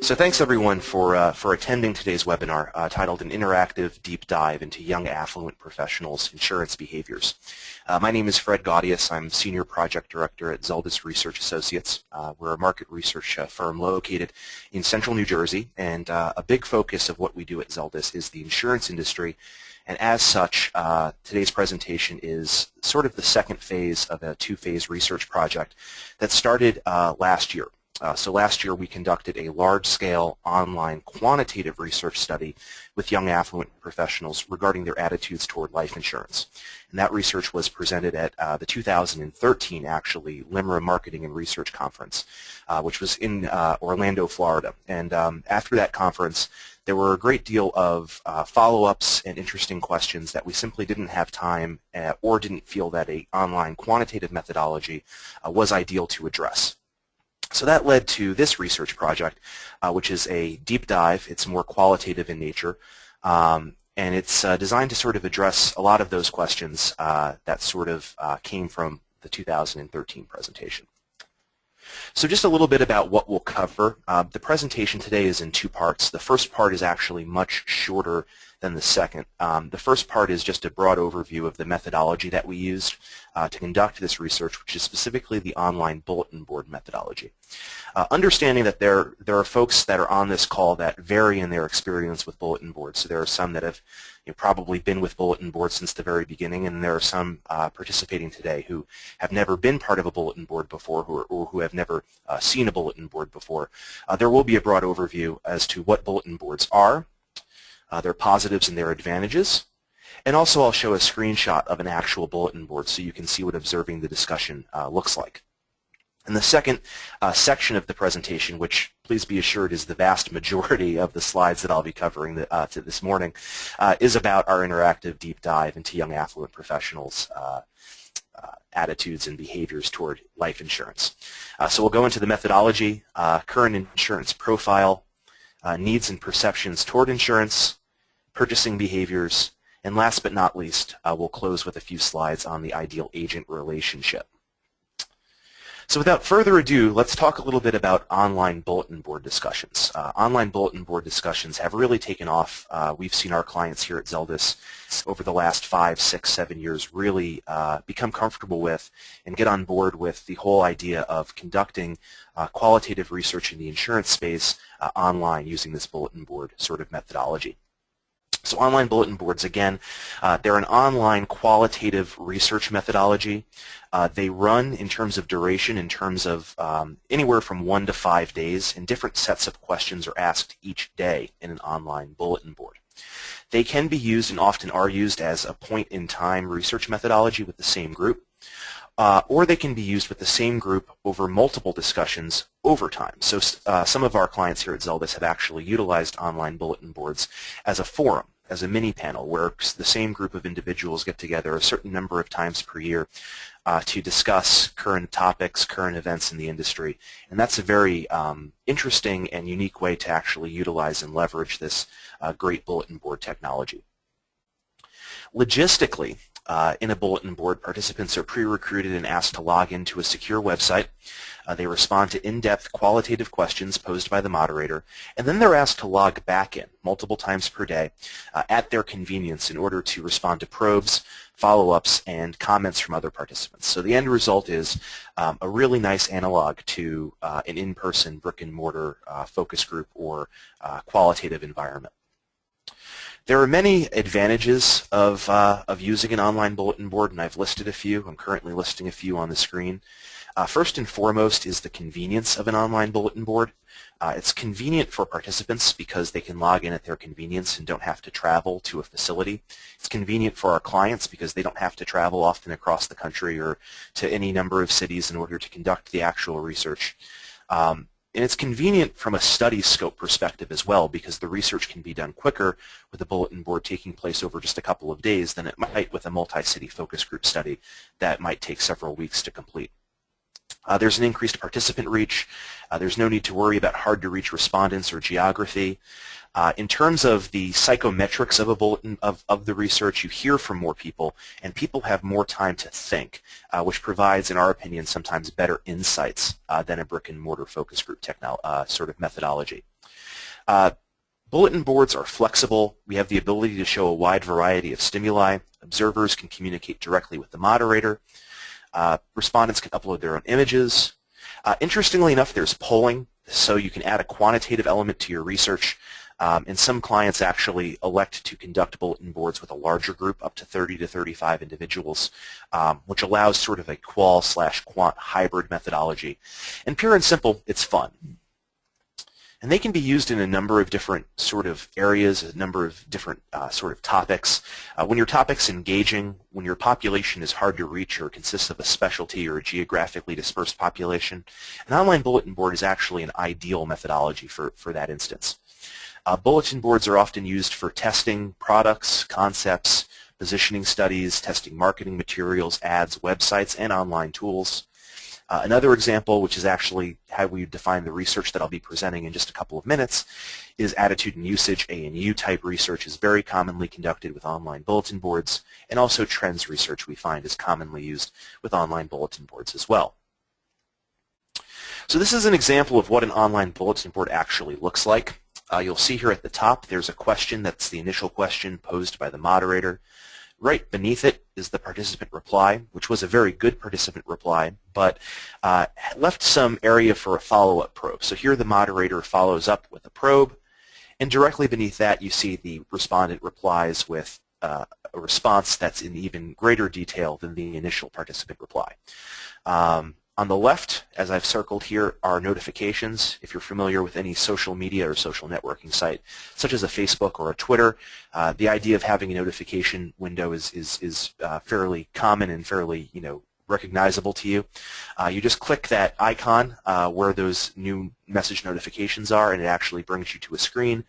So thanks everyone for attending today's webinar titled An Interactive Deep Dive into Young Affluent Professionals' Insurance Behaviors. My name is Fred Gaudios. I'm Senior Project Director at Zeldis Research Associates. We're a market research firm located in central New Jersey, and a big focus of what we do at Zeldis is the insurance industry. And as such, today's presentation is sort of the second phase of a two-phase research project that started last year. So last year we conducted a large-scale online quantitative research study with young affluent professionals regarding their attitudes toward life insurance. And that research was presented at the 2013, actually, Limra Marketing and Research Conference, which was in Orlando, Florida. And after that conference, there were a great deal of follow-ups and interesting questions that we simply didn't have time or didn't feel that an online quantitative methodology was ideal to address. So that led to this research project, which is a deep dive. It's more qualitative in nature, and it's designed to sort of address a lot of those questions that sort of came from the 2013 presentation. So just a little bit about what we'll cover. The presentation today is in two parts. The first part is actually much shorter than the second. The first part is just a broad overview of the methodology that we used to conduct this research, which is specifically the online bulletin board methodology. Understanding that there are folks that are on this call that vary in their experience with bulletin boards. So there are some that have probably been with bulletin boards since the very beginning, and there are some participating today who have never been part of a bulletin board before or who have never seen a bulletin board before. There will be a broad overview as to what bulletin boards are, their positives and their advantages, and also I'll show a screenshot of an actual bulletin board so you can see what observing the discussion looks like. And the second section of the presentation, which please be assured is the vast majority of the slides that I'll be covering this morning, is about our interactive deep dive into young affluent professionals' attitudes and behaviors toward life insurance. So we'll go into the methodology, current insurance profile, needs and perceptions toward insurance, purchasing behaviors, and last but not least, we'll close with a few slides on the ideal agent relationship. So without further ado, let's talk a little bit about online bulletin board discussions. Online bulletin board discussions have really taken off. We've seen our clients here at Zeldis over the last 5, 6, 7 years really become comfortable with and get on board with the whole idea of conducting qualitative research in the insurance space online using this bulletin board sort of methodology. So online bulletin boards, again, they're an online qualitative research methodology. They run in terms of duration, in terms of anywhere from 1 to 5 days, and different sets of questions are asked each day in an online bulletin board. They can be used and often are used as a point-in-time research methodology with the same group, or they can be used with the same group over multiple discussions over time. So some of our clients here at Zeldis have actually utilized online bulletin boards as a forum, as a mini panel, where the same group of individuals get together a certain number of times per year to discuss current topics, current events in the industry. And that's a very interesting and unique way to actually utilize and leverage this great bulletin board technology. Logistically, in a bulletin board, participants are pre-recruited and asked to log into a secure website. They respond to in-depth qualitative questions posed by the moderator, and then they're asked to log back in multiple times per day at their convenience in order to respond to probes, follow-ups, and comments from other participants. So the end result is a really nice analog to an in-person brick-and-mortar focus group or qualitative environment. There are many advantages of using an online bulletin board, and I've listed a few. I'm currently listing a few on the screen. First and foremost is the convenience of an online bulletin board. It's convenient for participants because they can log in at their convenience and don't have to travel to a facility. It's convenient for our clients because they don't have to travel often across the country or to any number of cities in order to conduct the actual research. And it's convenient from a study scope perspective as well, because the research can be done quicker with a bulletin board taking place over just a couple of days than it might with a multi-city focus group study that might take several weeks to complete. There's an increased participant reach. There's no need to worry about hard-to-reach respondents or geography. In terms of the psychometrics of a bulletin of the research, you hear from more people, and people have more time to think, which provides, in our opinion, sometimes better insights than a brick-and-mortar focus group sort of methodology. Bulletin boards are flexible. We have the ability to show a wide variety of stimuli. Observers can communicate directly with the moderator. Respondents can upload their own images. Interestingly enough, there's polling, so you can add a quantitative element to your research. And some clients actually elect to conduct bulletin boards with a larger group, up to 30 to 35 individuals, which allows sort of a qual/quant hybrid methodology. And pure and simple, it's fun. And they can be used in a number of different sort of areas, a number of different sort of topics. When your topic's engaging, when your population is hard to reach or consists of a specialty or a geographically dispersed population, an online bulletin board is actually an ideal methodology for that instance. Bulletin boards are often used for testing products, concepts, positioning studies, testing marketing materials, ads, websites, and online tools. Another example, which is actually how we define the research that I'll be presenting in just a couple of minutes, is attitude and usage. A&U type research is very commonly conducted with online bulletin boards, and also trends research we find is commonly used with online bulletin boards as well. So this is an example of what an online bulletin board actually looks like. You'll see here at the top there's a question that's the initial question posed by the moderator. Right beneath it is the participant reply, which was a very good participant reply, but left some area for a follow-up probe. So here the moderator follows up with a probe, and directly beneath that you see the respondent replies with a response that's in even greater detail than the initial participant reply. On the left, as I've circled here, are notifications. If you're familiar with any social media or social networking site, such as a Facebook or a Twitter, the idea of having a notification window is fairly common and fairly, recognizable to you. You just click that icon where those new message notifications are, and it actually brings you to a screen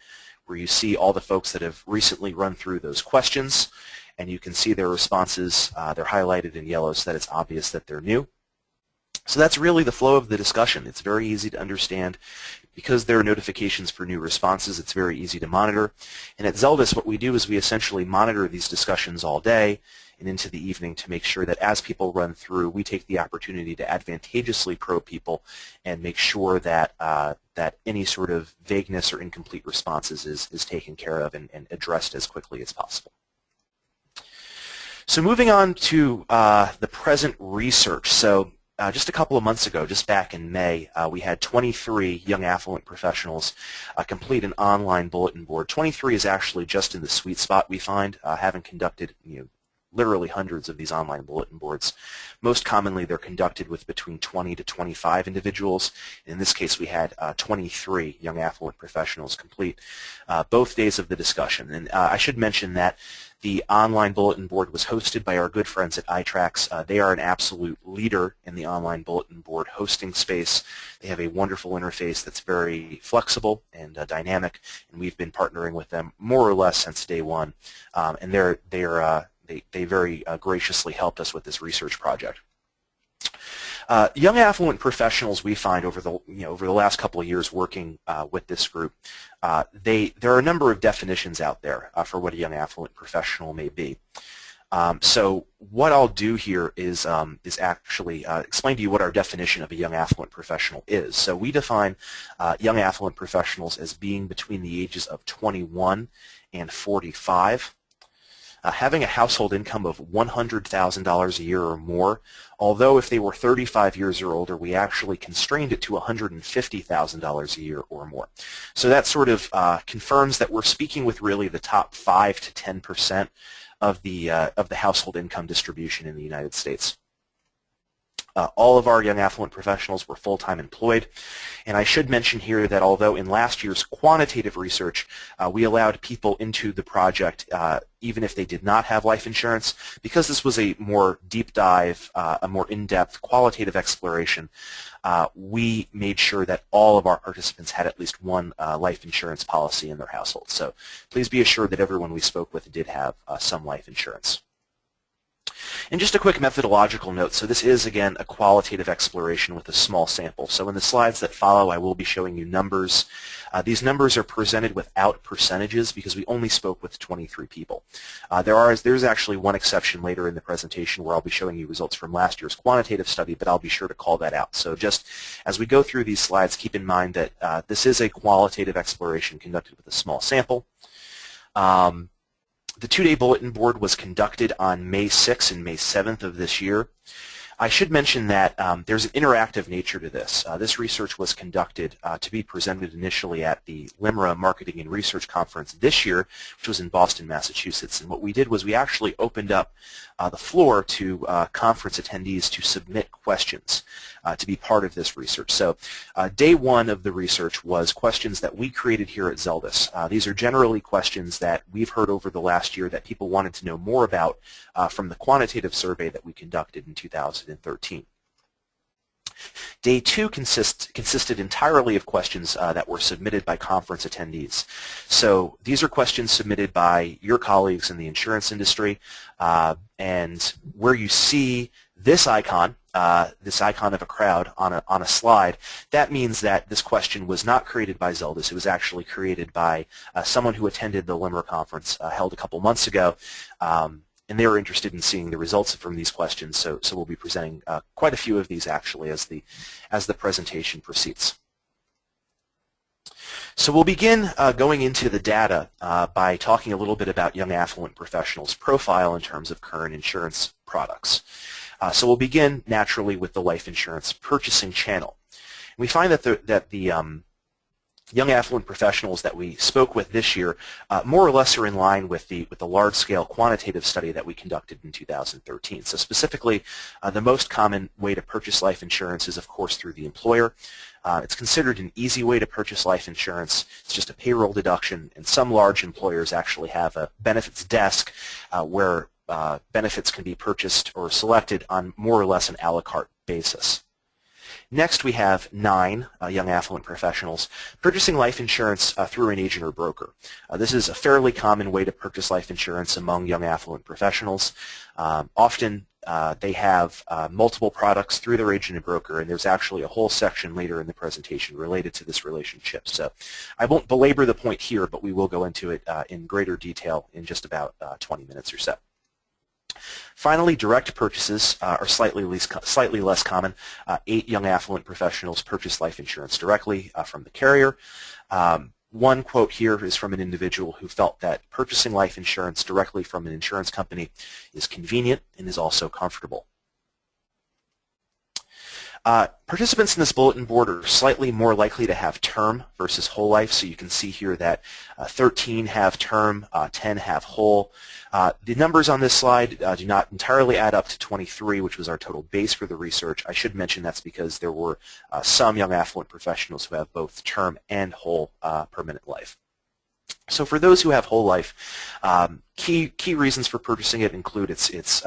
where you see all the folks that have recently run through those questions, and you can see their responses. They're highlighted in yellow so that it's obvious that they're new. So that's really the flow of the discussion. It's very easy to understand. Because there are notifications for new responses, it's very easy to monitor. And at Zeldis, what we do is we essentially monitor these discussions all day and into the evening to make sure that as people run through, we take the opportunity to advantageously probe people and make sure that that any sort of vagueness or incomplete responses is taken care of and addressed as quickly as possible. So moving on to the present research. So just a couple of months ago, just back in May, we had 23 young affluent professionals complete an online bulletin board. 23 is actually just in the sweet spot we find, having conducted literally hundreds of these online bulletin boards. Most commonly, they're conducted with between 20 to 25 individuals. In this case, we had 23 young affluent professionals complete both days of the discussion. And I should mention that the online bulletin board was hosted by our good friends at iTrax. They are an absolute leader in the online bulletin board hosting space. They have a wonderful interface that's very flexible and dynamic, and we've been partnering with them more or less since day one. And they very graciously helped us with this research project. Young affluent professionals we find over the last couple of years working with this group, there are a number of definitions out there for what a young affluent professional may be. So what I'll do here is actually explain to you what our definition of a young affluent professional is. So we define young affluent professionals as being between the ages of 21 and 45. Having a household income of $100,000 a year or more, although if they were 35 years or older, we actually constrained it to $150,000 a year or more. So that sort of confirms that we're speaking with really the top 5 to 10% of the household income distribution in the United States. All of our young affluent professionals were full-time employed, and I should mention here that although in last year's quantitative research we allowed people into the project even if they did not have life insurance, because this was a more deep dive, a more in-depth qualitative exploration, we made sure that all of our participants had at least one life insurance policy in their household. So please be assured that everyone we spoke with did have some life insurance. And just a quick methodological note, so this is, again, a qualitative exploration with a small sample. So in the slides that follow, I will be showing you numbers. These numbers are presented without percentages because we only spoke with 23 people. There's actually one exception later in the presentation where I'll be showing you results from last year's quantitative study, but I'll be sure to call that out. So just as we go through these slides, keep in mind that this is a qualitative exploration conducted with a small sample. The two-day bulletin board was conducted on May 6th and May 7th of this year. I should mention that there's an interactive nature to this. This research was conducted to be presented initially at the Limra Marketing and Research Conference this year, which was in Boston, Massachusetts. And what we did was we actually opened up the floor to conference attendees to submit questions to be part of this research. So day one of the research was questions that we created here at Zeldis. These are generally questions that we've heard over the last year that people wanted to know more about from the quantitative survey that we conducted in 2013. Day two consisted entirely of questions that were submitted by conference attendees. So these are questions submitted by your colleagues in the insurance industry, and where you see this icon of a crowd on a slide, that means that this question was not created by Zeldis. It was actually created by someone who attended the Limra conference held a couple months ago. And they were interested in seeing the results from these questions, so we'll be presenting quite a few of these actually as the presentation proceeds. So we'll begin going into the data by talking a little bit about young affluent professionals' profile in terms of current insurance products. So we'll begin naturally with the life insurance purchasing channel. We find that the young affluent professionals that we spoke with this year more or less are in line with the large-scale quantitative study that we conducted in 2013. So specifically, the most common way to purchase life insurance is, of course, through the employer. It's considered an easy way to purchase life insurance. It's just a payroll deduction, and some large employers actually have a benefits desk where benefits can be purchased or selected on more or less an a la carte basis. Next, we have 9 young affluent professionals purchasing life insurance through an agent or broker. This is a fairly common way to purchase life insurance among young affluent professionals. Often they have multiple products through their agent and broker, and there's actually a whole section later in the presentation related to this relationship. So I won't belabor the point here, but we will go into it in greater detail in just about 20 minutes or so. Finally, direct purchases are slightly less common. 8 young affluent professionals purchase life insurance directly from the carrier. One quote here is from an individual who felt that purchasing life insurance directly from an insurance company is convenient and is also comfortable. Participants in this bulletin board are slightly more likely to have term versus whole life, so you can see here that 13 have term, 10 have whole. The numbers on this slide do not entirely add up to 23, which was our total base for the research. I should mention that's because there were some young affluent professionals who have both term and whole permanent life. So for those who have whole life, key reasons for purchasing it include its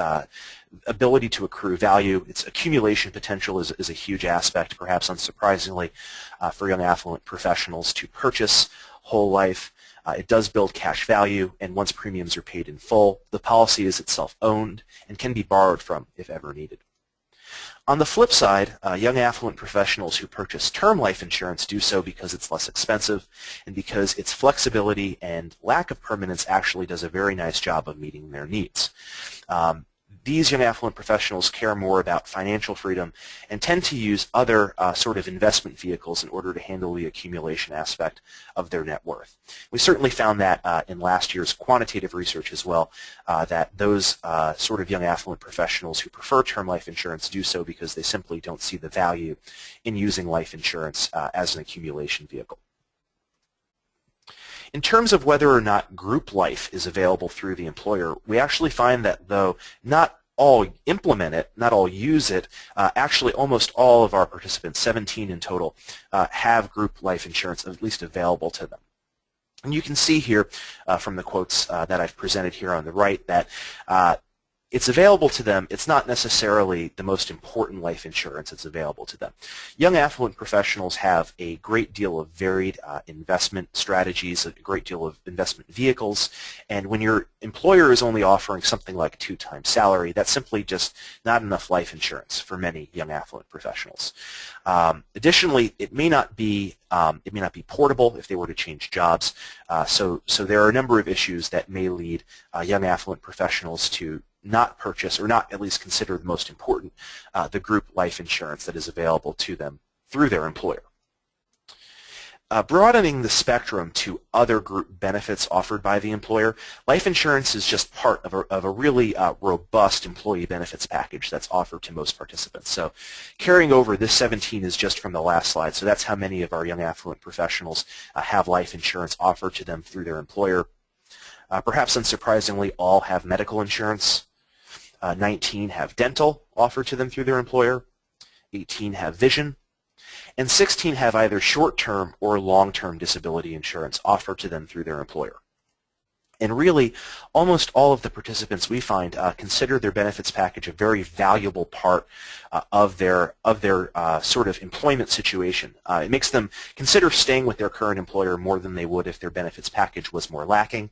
ability to accrue value. Its accumulation potential is a huge aspect, perhaps unsurprisingly, for young affluent professionals to purchase whole life. It does build cash value, and once premiums are paid in full, the policy is itself owned and can be borrowed from if ever needed. On the flip side, young affluent professionals who purchase term life insurance do so because it's less expensive and because its flexibility and lack of permanence actually does a very nice job of meeting their needs. These young affluent professionals care more about financial freedom and tend to use other sort of investment vehicles in order to handle the accumulation aspect of their net worth. We certainly found that in last year's quantitative research as well, that those sort of young affluent professionals who prefer term life insurance do so because they simply don't see the value in using life insurance as an accumulation vehicle. In terms of whether or not group life is available through the employer, we actually find that though not all implement it, not all use it, actually almost all of our participants, 17 in total, have group life insurance at least available to them. And you can see here from the quotes that I've presented here on the right that it's available to them. It's not necessarily the most important life insurance that's available to them. Young affluent professionals have a great deal of varied investment strategies, a great deal of investment vehicles, and when your employer is only offering something like 2 times salary, that's simply just not enough life insurance for many young affluent professionals. Additionally, it may not be portable if they were to change jobs. So there are a number of issues that may lead young affluent professionals to not purchase, or not at least consider the most important, the group life insurance that is available to them through their employer. Broadening the spectrum to other group benefits offered by the employer, life insurance is just part of a really robust employee benefits package that's offered to most participants. So carrying over, this 17 is just from the last slide, so that's how many of our young affluent professionals have life insurance offered to them through their employer. Perhaps unsurprisingly, all have medical insurance. 19 have dental offered to them through their employer. 18 have vision. And 16 have either short-term or long-term disability insurance offered to them through their employer. And really, almost all of the participants we find consider their benefits package a very valuable part of their sort of employment situation. It makes them consider staying with their current employer more than they would if their benefits package was more lacking.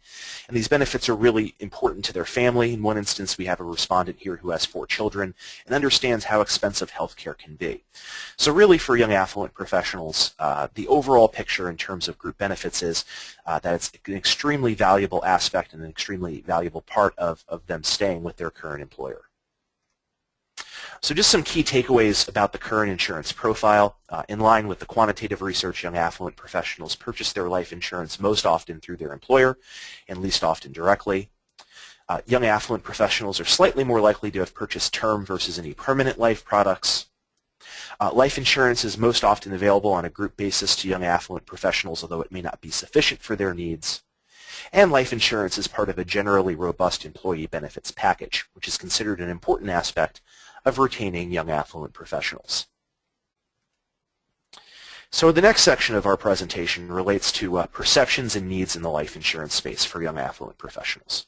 And these benefits are really important to their family. In one instance, we have a respondent here who has 4 children and understands how expensive health care can be. So really, for young affluent professionals, the overall picture in terms of group benefits is that it's an extremely valuable aspect and an extremely valuable part of them staying with their current employer. So just some key takeaways about the current insurance profile. In line with the quantitative research, young affluent professionals purchase their life insurance most often through their employer and least often directly. Young affluent professionals are slightly more likely to have purchased term versus any permanent life products. Life insurance is most often available on a group basis to young affluent professionals, although it may not be sufficient for their needs. And life insurance is part of a generally robust employee benefits package, which is considered an important aspect of retaining young affluent professionals. So the next section of our presentation relates to perceptions and needs in the life insurance space for young affluent professionals.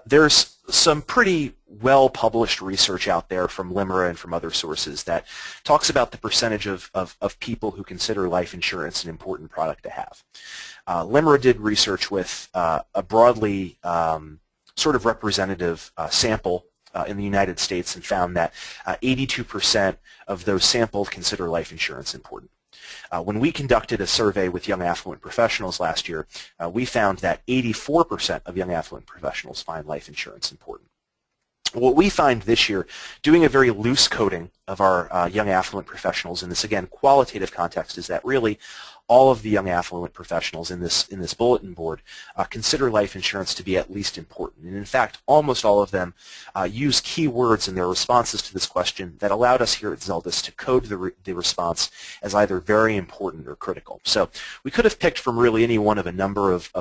There's some pretty well-published research out there from Limra and from other sources that talks about the percentage of people who consider life insurance an important product to have. Limra did research with a broadly sort of representative sample in the United States and found that 82% of those sampled consider life insurance important. When we conducted a survey with young affluent professionals last year, we found that 84% of young affluent professionals find life insurance important. What we find this year, doing a very loose coding of our young affluent professionals in this, again, qualitative context, is that really all of the young affluent professionals in this bulletin board consider life insurance to be at least important. And in fact, almost all of them use keywords in their responses to this question that allowed us here at Zeldis to code the response as either very important or critical. So we could have picked from really any one of a number of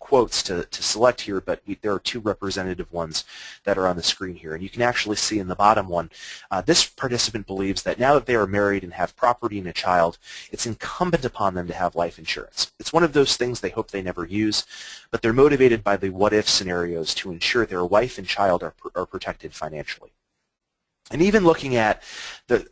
quotes to select here, but there are 2 representative ones that are on the screen here. And you can actually see in the bottom one, this participant believes that now that they are married and have property and a child, it's incumbent upon them to have life insurance. It's one of those things they hope they never use, but they're motivated by the what-if scenarios to ensure their wife and child are protected financially. And even looking at the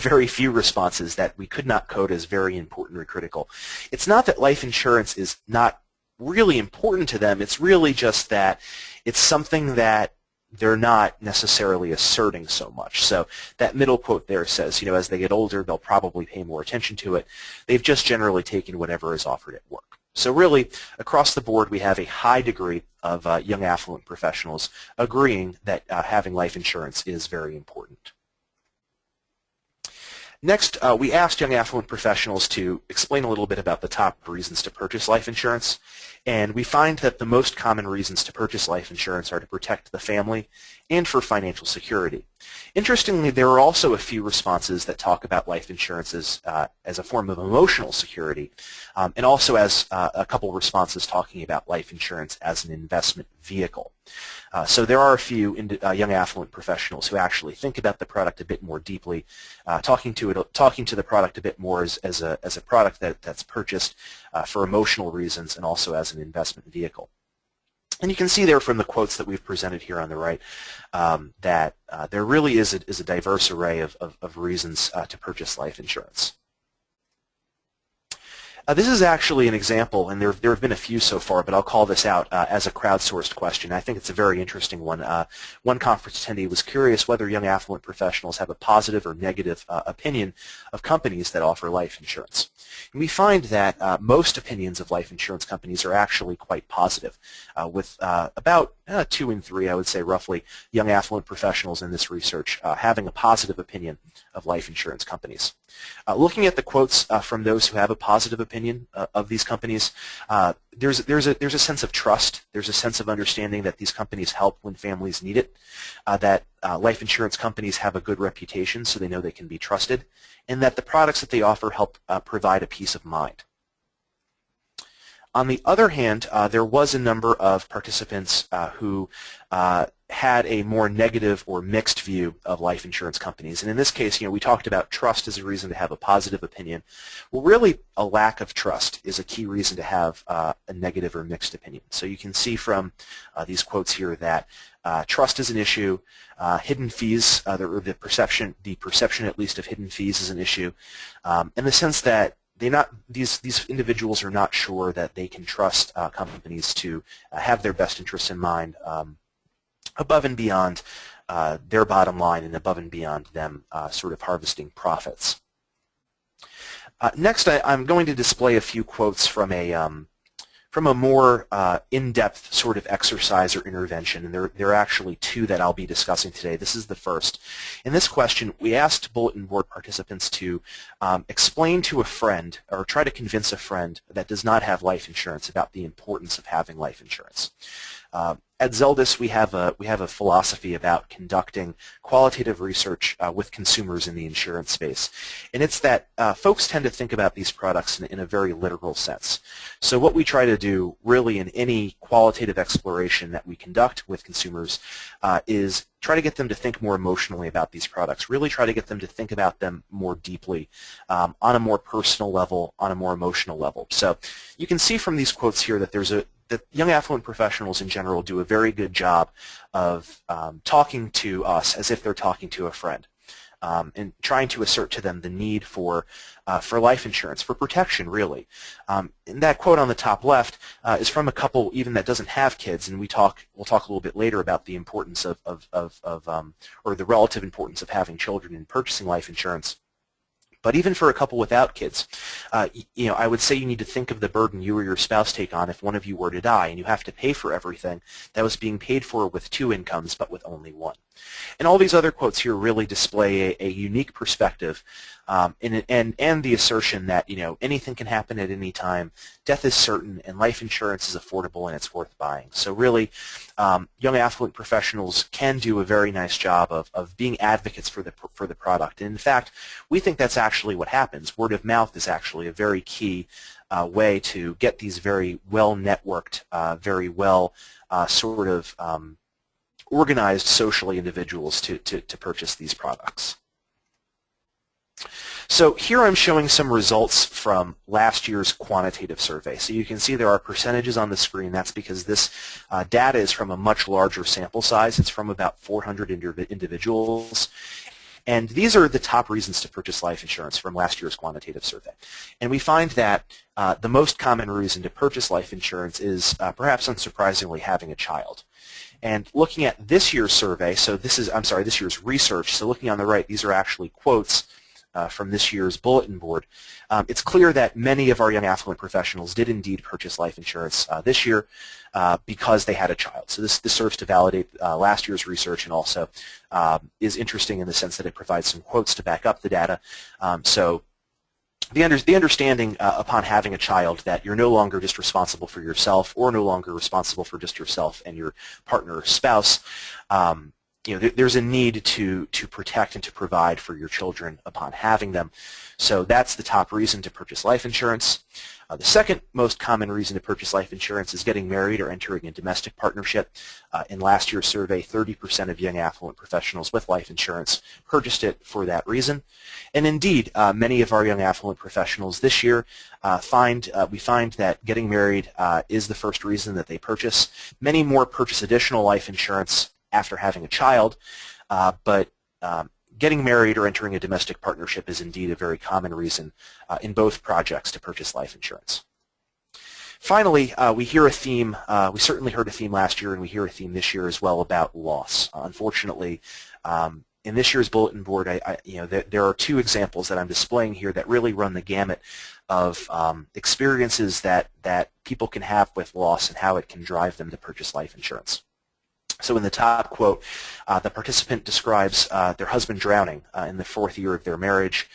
very few responses that we could not code as very important or critical, it's not that life insurance is not really important to them, it's really just that it's something that they're not necessarily asserting so much. So that middle quote there says, as they get older, they'll probably pay more attention to it. They've just generally taken whatever is offered at work. So really, across the board, we have a high degree of young affluent professionals agreeing that having life insurance is very important. Next, we asked young affluent professionals to explain a little bit about the top reasons to purchase life insurance, and we find that the most common reasons to purchase life insurance are to protect the family and for financial security. Interestingly, there are also a few responses that talk about life insurance as a form of emotional security, and also as a couple responses talking about life insurance as an investment vehicle. So there are a few young affluent professionals who actually think about the product a bit more deeply, talking to the product a bit more as a product that's purchased for emotional reasons and also as an investment vehicle. And you can see there from the quotes that we've presented here on the right that there really is a diverse array of reasons to purchase life insurance. This is actually an example, and there have been a few so far, but I'll call this out as a crowdsourced question. I think it's a very interesting one. One conference attendee was curious whether young affluent professionals have a positive or negative opinion of companies that offer life insurance. And we find that most opinions of life insurance companies are actually quite positive, with about 2 in 3, I would say roughly, young affluent professionals in this research having a positive opinion of life insurance companies. Looking at the quotes from those who have a positive opinion of these companies, there's a sense of trust. There's a sense of understanding that these companies help when families need it, that life insurance companies have a good reputation so they know they can be trusted, and that the products that they offer help provide a peace of mind. On the other hand, there was a number of participants who had a more negative or mixed view of life insurance companies. And in this case, we talked about trust as a reason to have a positive opinion. Well, really, a lack of trust is a key reason to have a negative or mixed opinion. So you can see from these quotes here that trust is an issue, hidden fees, the perception at least of hidden fees is an issue, in the sense that these individuals are not sure that they can trust companies to have their best interests in mind above and beyond their bottom line and above and beyond them sort of harvesting profits. Next, I'm going to display a few quotes from a more in-depth sort of exercise or intervention, and there are actually 2 that I'll be discussing today. This is the first. In this question, we asked bulletin board participants to explain to a friend or try to convince a friend that does not have life insurance about the importance of having life insurance. At Zeldis, we have a philosophy about conducting qualitative research with consumers in the insurance space, and it's that folks tend to think about these products in a very literal sense. So what we try to do really in any qualitative exploration that we conduct with consumers is try to get them to think more emotionally about these products, really try to get them to think about them more deeply, on a more personal level, on a more emotional level. So you can see from these quotes here that that young affluent professionals in general do a very good job of talking to us as if they're talking to a friend, and trying to assert to them the need for life insurance, for protection, really. And that quote on the top left is from a couple even that doesn't have kids, and we'll talk a little bit later about the importance or the relative importance of having children in purchasing life insurance. But even for a couple without kids, I would say you need to think of the burden you or your spouse take on if one of you were to die and you have to pay for everything that was being paid for with 2 incomes but with only 1. And all these other quotes here really display a unique perspective and the assertion that anything can happen at any time, death is certain, and life insurance is affordable and it's worth buying. So really, young affluent professionals can do a very nice job of being advocates for the product. And in fact, we think that's actually what happens. Word of mouth is actually a very key way to get these very well-networked, very well sort of organized socially individuals to purchase these products. So here I'm showing some results from last year's quantitative survey. So you can see there are percentages on the screen. That's because this data is from a much larger sample size. It's from about 400 individuals. And these are the top reasons to purchase life insurance from last year's quantitative survey. And we find that the most common reason to purchase life insurance is, perhaps unsurprisingly, having a child. And looking at this year's survey, so this year's research, so looking on the right, these are actually quotes from this year's bulletin board. It's clear that many of our young affluent professionals did indeed purchase life insurance this year because they had a child. So this serves to validate last year's research, and also is interesting in the sense that it provides some quotes to back up the data. So the understanding upon having a child that you're no longer just responsible for yourself, or no longer responsible for just yourself and your partner or spouse, there's a need to protect and to provide for your children upon having them. So that's the top reason to purchase life insurance. The second most common reason to purchase life insurance is getting married or entering a domestic partnership. In last year's survey, 30% of young affluent professionals with life insurance purchased it for that reason. And indeed, many of our young affluent professionals this year we find that getting married is the first reason that they purchase. Many more purchase additional life insurance after having a child, but getting married or entering a domestic partnership is indeed a very common reason in both projects to purchase life insurance. Finally, we hear a theme, we certainly heard a theme last year and we hear a theme this year as well about loss. Unfortunately, in this year's bulletin board, there are two examples that I'm displaying here that really run the gamut of experiences that people can have with loss and how it can drive them to purchase life insurance. So in the top quote, the participant describes their husband drowning in the 4th year of their marriage.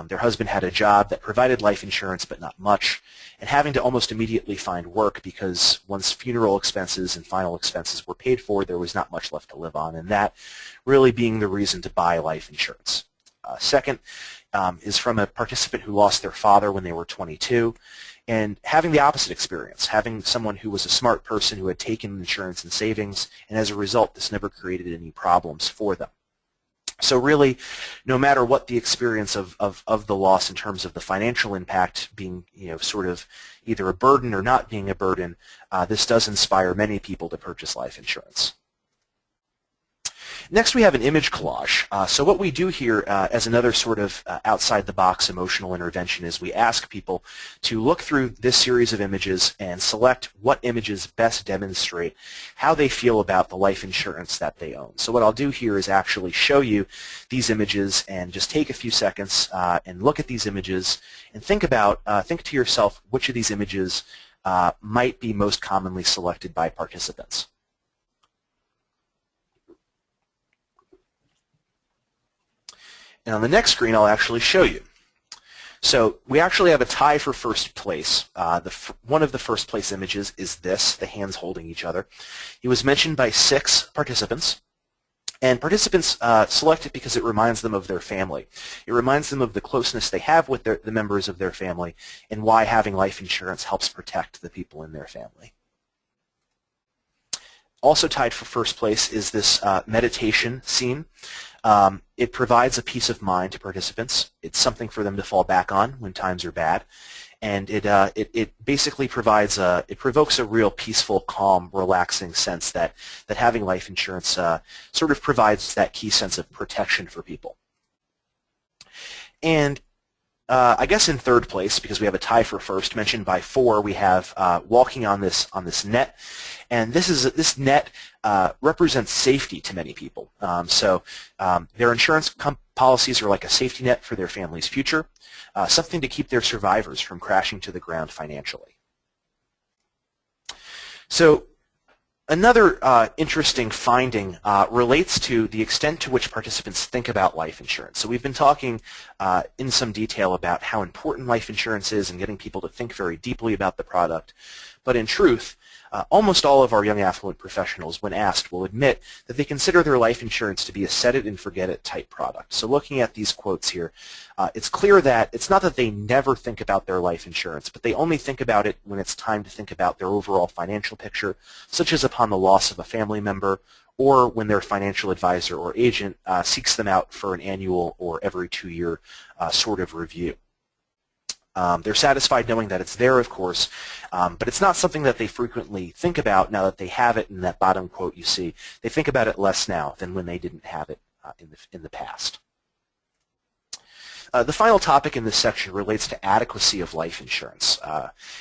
Their husband had a job that provided life insurance but not much, and having to almost immediately find work because once funeral expenses and final expenses were paid for, there was not much left to live on, and that really being the reason to buy life insurance. Second is from a participant who lost their father when they were 22. And having the opposite experience, having someone who was a smart person who had taken insurance and savings, and as a result, this never created any problems for them. So really, no matter what the experience of the loss in terms of the financial impact being, sort of either a burden or not being a burden, this does inspire many people to purchase life insurance. Next, we have an image collage. So what we do here as another sort of outside-the-box emotional intervention is we ask people to look through this series of images and select what images best demonstrate how they feel about the life insurance that they own. So what I'll do here is actually show you these images and just take a few seconds and look at these images and think to yourself which of these images might be most commonly selected by participants. And on the next screen, I'll actually show you. So we actually have a tie for first place. One of the first place images is this, the hands holding each other. It was mentioned by 6 participants. And participants select it because it reminds them of their family. It reminds them of the closeness they have with the members of their family and why having life insurance helps protect the people in their family. Also tied for first place is this meditation scene. It provides a peace of mind to participants. It's something for them to fall back on when times are bad, and it basically provokes a real peaceful, calm, relaxing sense that having life insurance sort of provides that key sense of protection for people. And I guess in third place, because we have a tie for first, mentioned by 4, we have walking on this net, and this net represents safety to many people. Their insurance policies are like a safety net for their family's future, something to keep their survivors from crashing to the ground financially. So another interesting finding relates to the extent to which participants think about life insurance. So we've been talking in some detail about how important life insurance is and getting people to think very deeply about the product. But in truth, almost all of our young affluent professionals, when asked, will admit that they consider their life insurance to be a set-it-and-forget-it type product. So looking at these quotes here, it's clear that it's not that they never think about their life insurance, but they only think about it when it's time to think about their overall financial picture, such as upon the loss of a family member or when their financial advisor or agent seeks them out for an annual or every 2-year sort of review. They're satisfied knowing that it's there, of course, but it's not something that they frequently think about now that they have it. In that bottom quote you see, they think about it less now than when they didn't have it in the past. The final topic in this section relates to adequacy of life insurance.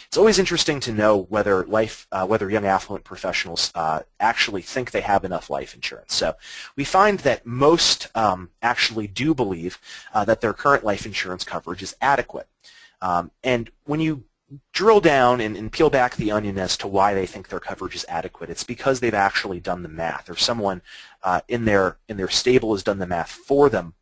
It's always interesting to know whether young affluent professionals actually think they have enough life insurance. So we find that most actually do believe that their current life insurance coverage is adequate. And when you drill down and peel back the onion as to why they think their coverage is adequate, it's because they've actually done the math, or someone in their stable has done the math for them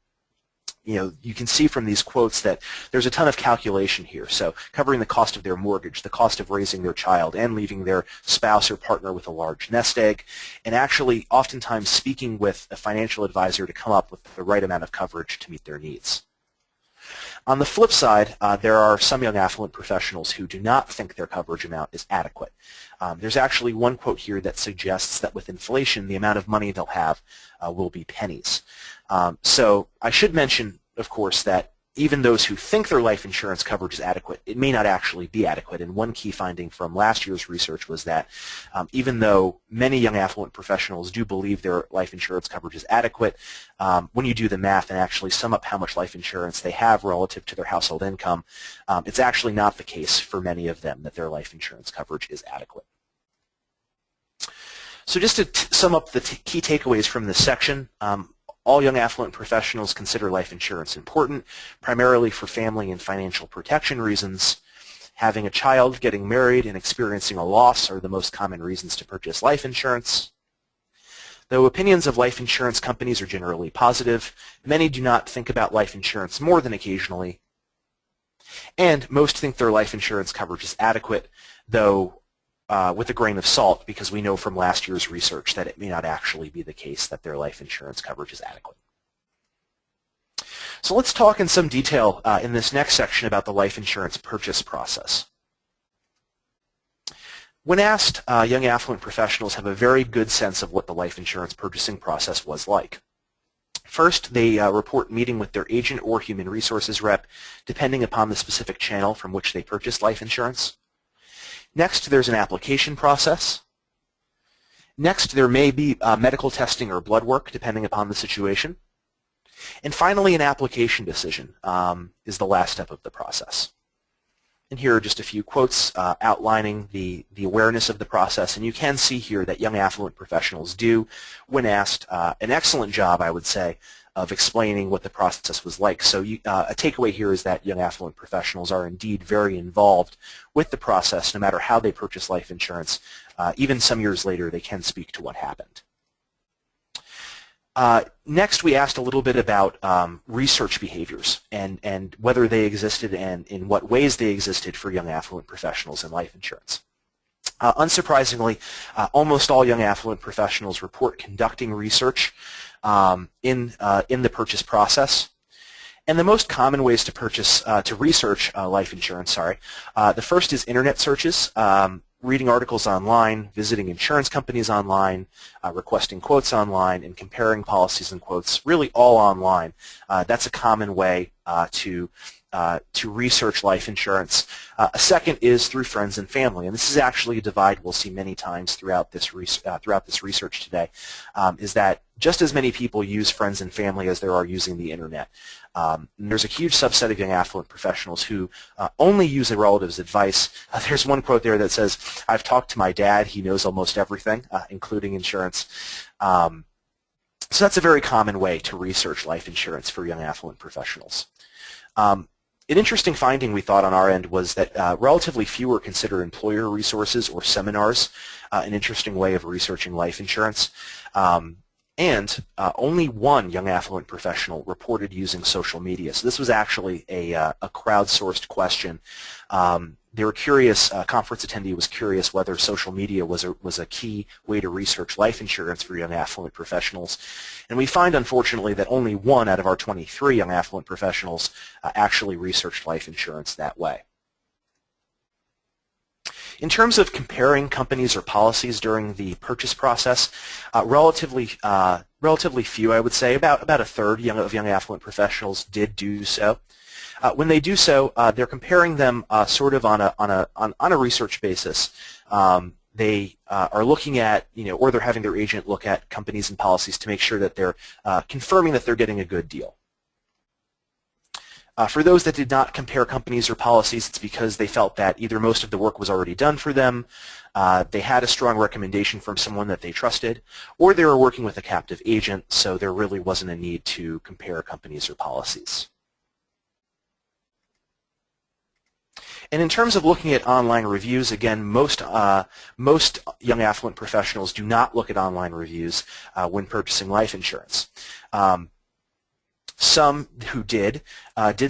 you can see from these quotes that there's a ton of calculation here. So covering the cost of their mortgage, the cost of raising their child, and leaving their spouse or partner with a large nest egg, and actually oftentimes speaking with a financial advisor to come up with the right amount of coverage to meet their needs. On the flip side, there are some young affluent professionals who do not think their coverage amount is adequate. There's actually one quote here that suggests that with inflation, the amount of money they'll have will be pennies. So I should mention, of course, that even those who think their life insurance coverage is adequate, it may not actually be adequate. And one key finding from last year's research was that even though many young affluent professionals do believe their life insurance coverage is adequate, when you do the math and actually sum up how much life insurance they have relative to their household income, it's actually not the case for many of them that their life insurance coverage is adequate. So just to sum up the key takeaways from this section, all young affluent professionals consider life insurance important, primarily for family and financial protection reasons. Having a child, getting married, and experiencing a loss are the most common reasons to purchase life insurance. Though opinions of life insurance companies are generally positive, many do not think about life insurance more than occasionally. And most think their life insurance coverage is adequate, though with a grain of salt, because we know from last year's research that it may not actually be the case that their life insurance coverage is adequate. So let's talk in some detail in this next section about the life insurance purchase process. When asked, young affluent professionals have a very good sense of what the life insurance purchasing process was like. First, they report meeting with their agent or human resources rep, depending upon the specific channel from which they purchased life insurance. Next, there's an application process. Next, there may be medical testing or blood work, depending upon the situation. And finally, an application decision is the last step of the process. And here are just a few quotes outlining the awareness of the process. And you can see here that young affluent professionals do, when asked, an excellent job, I would say, of explaining what the process was like. So a takeaway here is that young affluent professionals are indeed very involved with the process, no matter how they purchase life insurance. Even some years later, they can speak to what happened. Next, we asked a little bit about research behaviors and whether they existed and in what ways they existed for young affluent professionals in life insurance. Unsurprisingly, almost all young affluent professionals report conducting research in the purchase process. And the most common ways to research life insurance, the first is internet searches, reading articles online, visiting insurance companies online, requesting quotes online, and comparing policies and quotes, really all online. That's a common way to research life insurance. A second is through friends and family, and this is actually a divide we'll see many times throughout this research today, is that just as many people use friends and family as there are using the internet. And there's a huge subset of young affluent professionals who only use a relative's advice. There's one quote there that says, "I've talked to my dad, he knows almost everything, including insurance." So that's a very common way to research life insurance for young affluent professionals. An interesting finding we thought on our end was that relatively fewer consider employer resources or seminars an interesting way of researching life insurance. And only one young affluent professional reported using social media. So this was actually a crowdsourced question. They were curious, a conference attendee was curious whether social media was a key way to research life insurance for young affluent professionals. And we find, unfortunately, that only one out of our 23 young affluent professionals actually researched life insurance that way. In terms of comparing companies or policies during the purchase process, relatively few, I would say, about a third of young affluent professionals did do so. When they do so, they're comparing them sort of on a research basis. They are looking at, or they're having their agent look at companies and policies to make sure that they're confirming that they're getting a good deal. For those that did not compare companies or policies, it's because they felt that either most of the work was already done for them, they had a strong recommendation from someone that they trusted, or they were working with a captive agent, so there really wasn't a need to compare companies or policies. And in terms of looking at online reviews, again, most young affluent professionals do not look at online reviews when purchasing life insurance. Some who did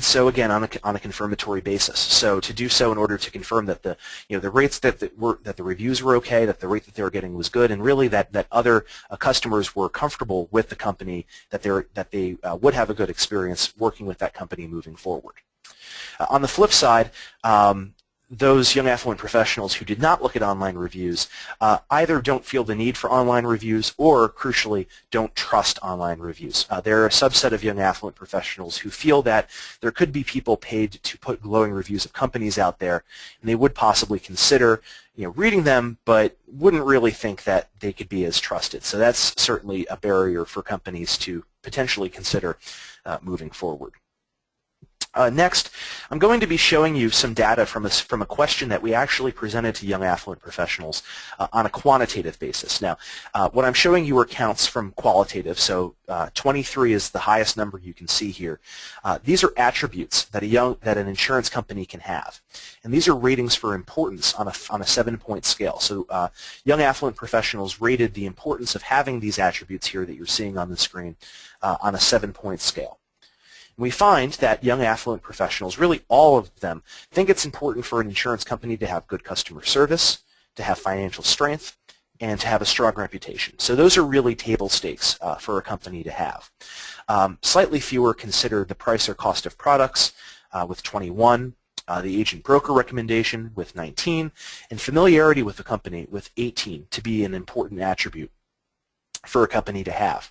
so again on a confirmatory basis. So to do so in order to confirm that the rates that the reviews were okay, that the rate that they were getting was good, and really that other customers were comfortable with the company, that they would have a good experience working with that company moving forward. On the flip side, those young affluent professionals who did not look at online reviews either don't feel the need for online reviews or, crucially, don't trust online reviews. There are a subset of young affluent professionals who feel that there could be people paid to put glowing reviews of companies out there, and they would possibly consider reading them, but wouldn't really think that they could be as trusted. So that's certainly a barrier for companies to potentially consider moving forward. Next, I'm going to be showing you some data from a question that we actually presented to young affluent professionals on a quantitative basis. Now, what I'm showing you are counts from qualitative, so 23 is the highest number you can see here. These are attributes that an insurance company can have, and these are ratings for importance on a 7-point scale. So young affluent professionals rated the importance of having these attributes here that you're seeing on the screen on a 7-point scale. We find that young affluent professionals, really all of them, think it's important for an insurance company to have good customer service, to have financial strength, and to have a strong reputation. So those are really table stakes for a company to have. Slightly fewer consider the price or cost of products with 21, the agent broker recommendation with 19, and familiarity with the company with 18 to be an important attribute for a company to have.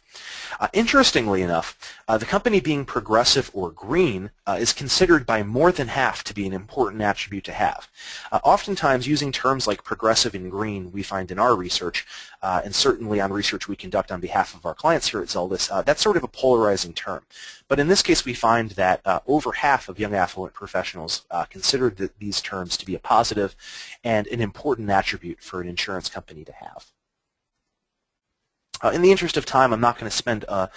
Interestingly enough, the company being progressive or green is considered by more than half to be an important attribute to have. Oftentimes, using terms like progressive and green, we find in our research, and certainly on research we conduct on behalf of our clients here at Zeldis, that's sort of a polarizing term. But in this case, we find that over half of young affluent professionals consider these terms to be a positive and an important attribute for an insurance company to have. In the interest of time, I'm not going to spend a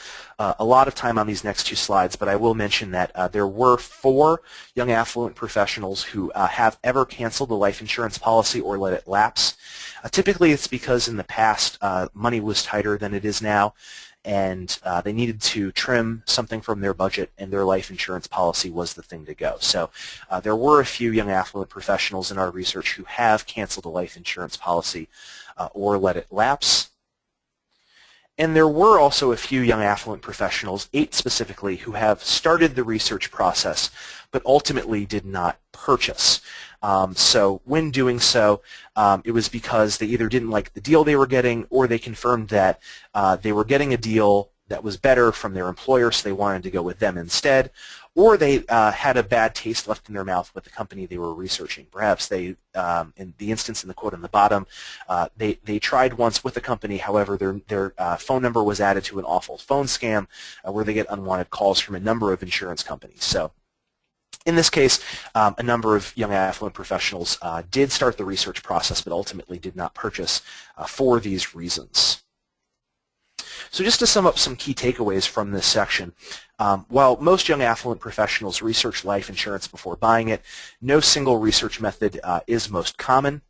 lot of time on these next two slides, but I will mention that there were 4 young affluent professionals who have ever canceled a life insurance policy or let it lapse. Typically, it's because in the past money was tighter than it is now, and they needed to trim something from their budget, and their life insurance policy was the thing to go. So there were a few young affluent professionals in our research who have canceled a life insurance policy or let it lapse. And there were also a few young affluent professionals, 8 specifically, who have started the research process but ultimately did not purchase. So when doing so, it was because they either didn't like the deal they were getting, or they confirmed that they were getting a deal that was better from their employer, so they wanted to go with them instead, or they had a bad taste left in their mouth with the company they were researching. Perhaps they, in the instance in the quote on the bottom, they tried once with a company, however their phone number was added to an awful phone scam where they get unwanted calls from a number of insurance companies. So in this case, a number of young affluent professionals did start the research process but ultimately did not purchase for these reasons. So just to sum up some key takeaways from this section, while most young affluent professionals research life insurance before buying it, no single research method is most common.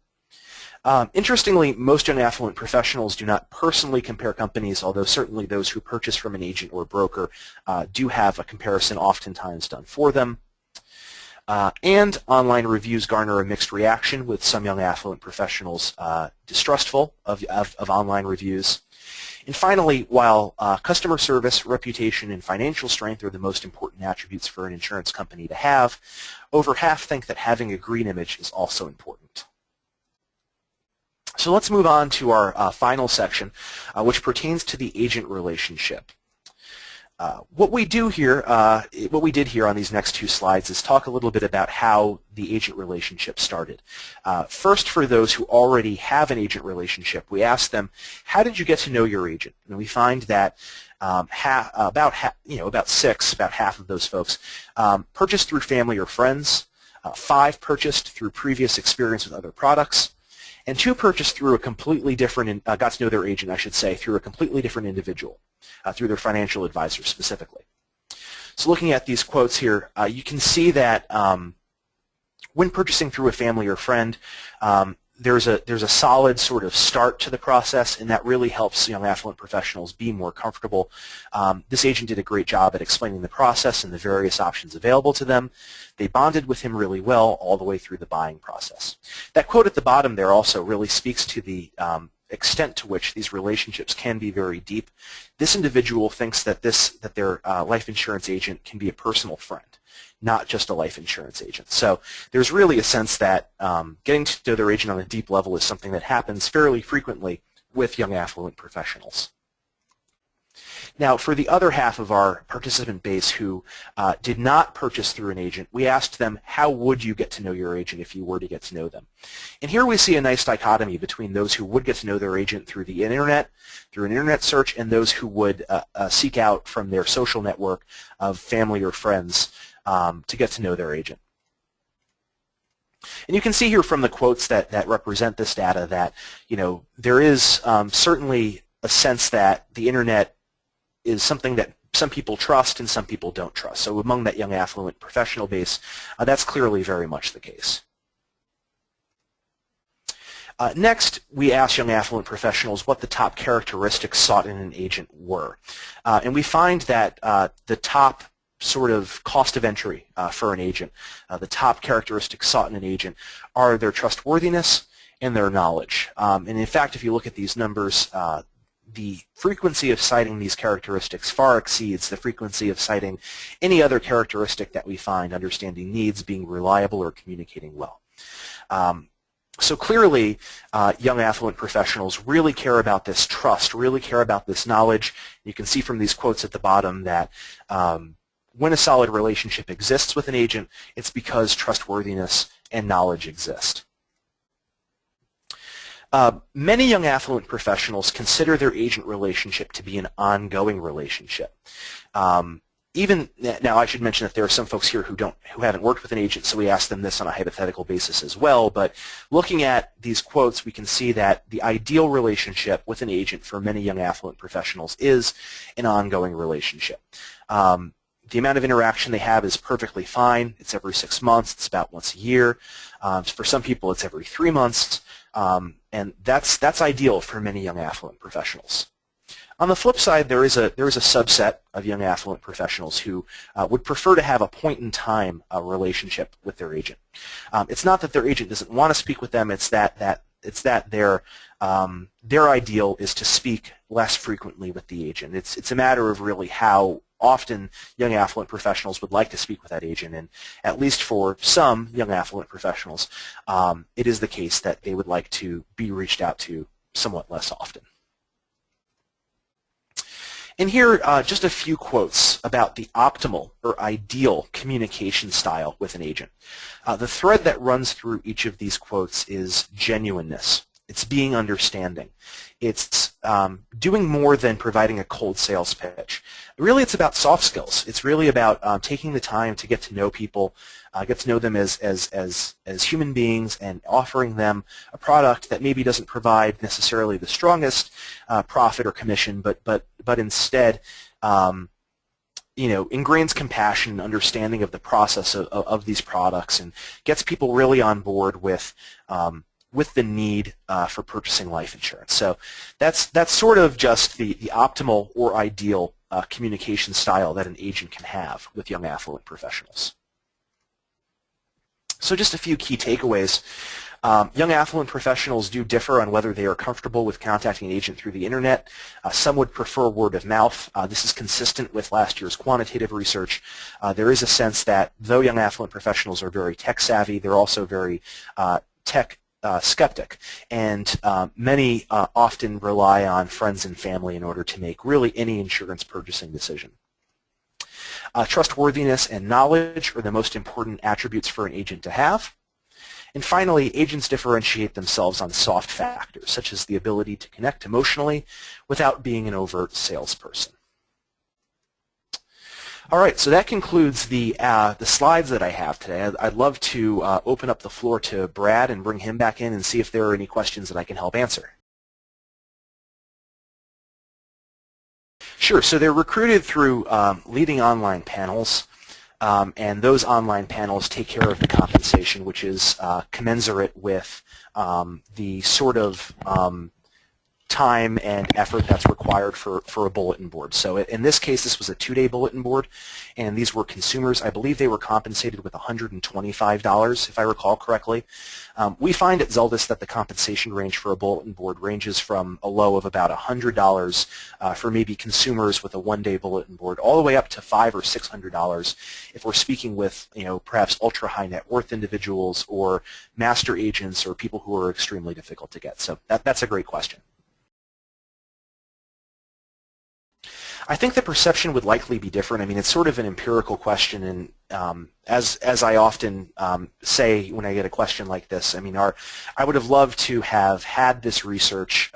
Interestingly, most young affluent professionals do not personally compare companies, although certainly those who purchase from an agent or broker do have a comparison oftentimes done for them. And online reviews garner a mixed reaction, with some young affluent professionals distrustful of online reviews. And finally, while customer service, reputation, and financial strength are the most important attributes for an insurance company to have, over half think that having a green image is also important. So let's move on to our final section, which pertains to the agent relationship. What we did here on these next 2 slides is talk a little bit about how the agent relationship started. First, for those who already have an agent relationship, we asked them, how did you get to know your agent? And we find that about half of those folks purchased through family or friends, 5 purchased through previous experience with other products, and 2 purchased through a completely different, got to know their agent, I should say, through a completely different individual, through their financial advisor specifically. So looking at these quotes here, you can see that when purchasing through a family or friend, there's a solid sort of start to the process, and that really helps young affluent professionals be more comfortable. This agent did a great job at explaining the process and the various options available to them. They bonded with him really well all the way through the buying process. That quote at the bottom there also really speaks to the extent to which these relationships can be very deep. This individual thinks that their life insurance agent can be a personal friend, not just a life insurance agent. So there's really a sense that getting to know their agent on a deep level is something that happens fairly frequently with young affluent professionals. Now, for the other half of our participant base who did not purchase through an agent, we asked them, how would you get to know your agent if you were to get to know them? And here we see a nice dichotomy between those who would get to know their agent through the internet, through an internet search, and those who would seek out from their social network of family or friends to get to know their agent. And you can see here from the quotes that represent this data that, there is certainly a sense that the internet is something that some people trust and some people don't trust. So among that young affluent professional base, that's clearly very much the case. Next, we asked young affluent professionals what the top characteristics sought in an agent were. And we find that the top sort of cost of entry for an agent, the top characteristics sought in an agent are their trustworthiness and their knowledge. And in fact, if you look at these numbers, the frequency of citing these characteristics far exceeds the frequency of citing any other characteristic that we find: understanding needs, being reliable, or communicating well. So clearly, young affluent professionals really care about this trust, really care about this knowledge. You can see from these quotes at the bottom that when a solid relationship exists with an agent, it's because trustworthiness and knowledge exist. Many young affluent professionals consider their agent relationship to be an ongoing relationship. Even now, I should mention that there are some folks here who haven't worked with an agent, so we asked them this on a hypothetical basis as well. But looking at these quotes, we can see that the ideal relationship with an agent for many young affluent professionals is an ongoing relationship. The amount of interaction they have is perfectly fine. It's every 6 months. It's about once a year. For some people, it's every 3 months. And that's ideal for many young affluent professionals. On the flip side, there is a subset of young affluent professionals who would prefer to have a point-in-time relationship with their agent. It's not that their agent doesn't want to speak with them. It's that their ideal is to speak less frequently with the agent. It's a matter of really how often young affluent professionals would like to speak with that agent, and at least for some young affluent professionals, it is the case that they would like to be reached out to somewhat less often. And here, just a few quotes about the optimal or ideal communication style with an agent. The thread that runs through each of these quotes is genuineness. It's being understanding. It's doing more than providing a cold sales pitch. Really, it's about soft skills. It's really about taking the time to get to know people, get to know them as human beings, and offering them a product that maybe doesn't provide necessarily the strongest profit or commission, but instead, ingrains compassion and understanding of the process of these products, and gets people really on board with the need for purchasing life insurance. So that's sort of just the optimal or ideal communication style that an agent can have with young affluent professionals. So just a few key takeaways. Young affluent professionals do differ on whether they are comfortable with contacting an agent through the internet. Some would prefer word of mouth. This is consistent with last year's quantitative research. There is a sense that though young affluent professionals are very tech savvy, they're also very tech skeptic, and many often rely on friends and family in order to make really any insurance purchasing decision. Trustworthiness and knowledge are the most important attributes for an agent to have. And finally, agents differentiate themselves on soft factors, such as the ability to connect emotionally without being an overt salesperson. All right, so that concludes the slides that I have today. I'd love to open up the floor to Brad and bring him back in and see if there are any questions that I can help answer. Sure, so they're recruited through leading online panels. and those online panels take care of the compensation, which is commensurate with the sort of time and effort that's required for a bulletin board. So in this case, this was a 2-day bulletin board, and these were consumers. I believe they were compensated with $125, if I recall correctly. We find at Zeldis that the compensation range for a bulletin board ranges from a low of about $100 for maybe consumers with a 1-day bulletin board, all the way up to $500 or $600 if we're speaking with, perhaps ultra high net worth individuals or master agents or people who are extremely difficult to get. So that's a great question. I think the perception would likely be different. I mean, it's sort of an empirical question, and as I often say when I get a question like this, I mean, I would have loved to have had this research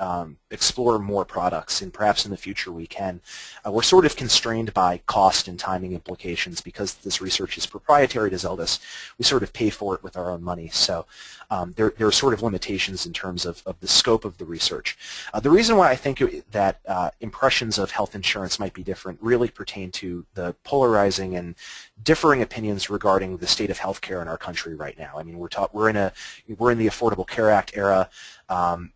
explore more products, and perhaps in the future we can. We're sort of constrained by cost and timing implications because this research is proprietary to Zeldis. We sort of pay for it with our own money, so there are sort of limitations in terms of the scope of the research. The reason why I think that impressions of health insurance might be different really pertain to the polarizing and differing opinions regarding the state of healthcare in our country right now. I mean, we're in the Affordable Care Act era.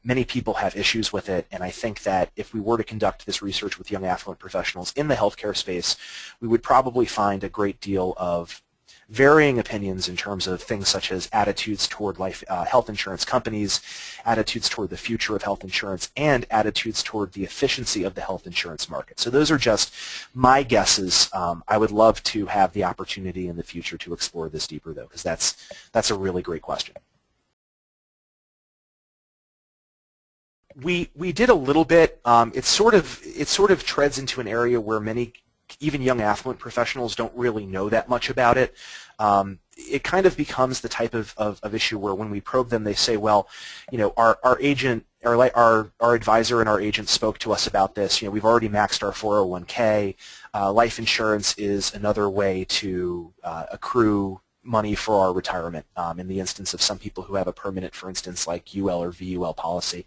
Many people have issues with it, and I think that if we were to conduct this research with young affluent professionals in the healthcare space, we would probably find a great deal of varying opinions in terms of things such as attitudes toward health insurance companies, attitudes toward the future of health insurance, and attitudes toward the efficiency of the health insurance market. So those are just my guesses. I would love to have the opportunity in the future to explore this deeper, though, because that's a really great question. We did a little bit. It sort of treads into an area where many, even young affluent professionals, don't really know that much about it. It kind of becomes the type of issue where when we probe them, they say, well, our agent, our advisor and our agent spoke to us about this. We've already maxed our 401k. Life insurance is another way to accrue money for our retirement in the instance of some people who have a permanent, for instance, like UL or VUL policy.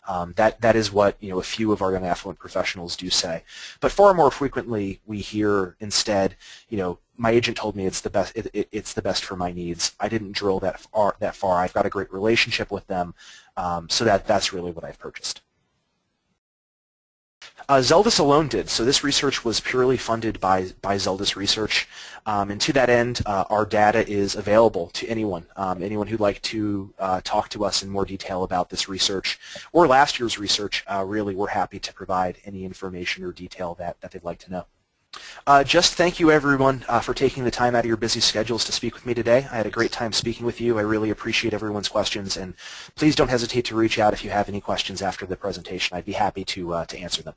That is what a few of our young affluent professionals do say. But far more frequently, we hear instead, my agent told me it's the best. It's the best for my needs. I didn't drill that far. I've got a great relationship with them, so that's really what I've purchased. Zeldis alone did. So this research was purely funded by Zeldis Research, and to that end, our data is available to anyone. Anyone who'd like to talk to us in more detail about this research or last year's research, really, we're happy to provide any information or detail that they'd like to know. Just thank you, everyone, for taking the time out of your busy schedules to speak with me today. I had a great time speaking with you. I really appreciate everyone's questions, and please don't hesitate to reach out if you have any questions after the presentation. I'd be happy to answer them.